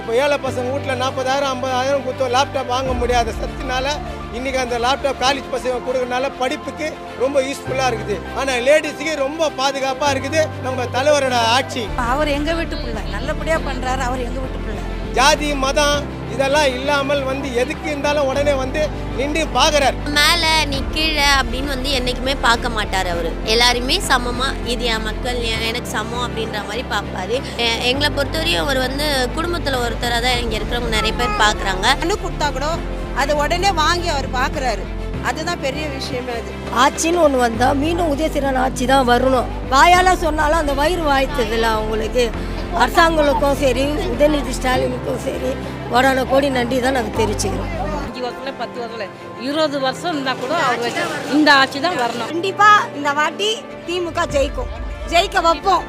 இப்போ ஏழை பசங்க வீட்டில் 40,000 50,000 கொடுத்தோம் லேப்டாப் வாங்க முடியாத சத்தினால இன்றைக்கி அந்த லேப்டாப் காலேஜ் பசங்க கொடுக்கறனால படிப்புக்கு ரொம்ப யூஸ்ஃபுல்லாக இருக்குது. ஆனால் லேடிஸுக்கு ரொம்ப பாதுகாப்பாக இருக்குது நம்ம தலைவரோட ஆட்சி. அவர் எங்கள் வீட்டு பிள்ளை நல்லபடியாக பண்ணுறாரு. அவர் எங்கள் வீட்டு பிள்ளை. ஜாதி மதம் இதெல்லாம் இல்லாமல் எதுக்கு இருந்தாலும் உடனே நின்று பார்க்குறாரு. மேலே நீ கீழே அப்படின்னு என்றைக்குமே பார்க்க மாட்டார். அவர் எல்லாருமே சமமாக இது என் மக்கள் எனக்கு சமம் அப்படின்ற மாதிரி பார்ப்பாரு. எங்களை பொறுத்தவரையும் அவர் குடும்பத்தில் ஒருத்தராக தான் இங்கே இருக்கிறவங்க நிறைய பேர் பார்க்குறாங்க. அணு கொடுத்தா கூட அதை உடனே வாங்கி அவர் பார்க்குறாரு. அதுதான் பெரிய விஷயமே. அது ஆட்சின்னு ஒன்று வந்தால் மீண்டும் உதயசீரன் ஆட்சி தான் வரணும். வாயால் சொன்னாலும் அந்த வயிறு வாய்த்ததில்லை அவங்களுக்கு. அரசாங்கங்களுக்கும் சரி உதயநிதி ஸ்டாலினுக்கும் சரி 1,000 கோடி நன்றி தான் நாங்கள் தெரிவிச்சுக்கிறோம். 5 வருஷத்துல 10 வருஷத்துல 20 வருஷம் இருந்தால் கூட அவர் இந்த ஆட்சி தான் வரணும். கண்டிப்பாக இந்த வாட்டி திமுக ஜெயிக்கும், ஜெயிக்க வைப்போம்.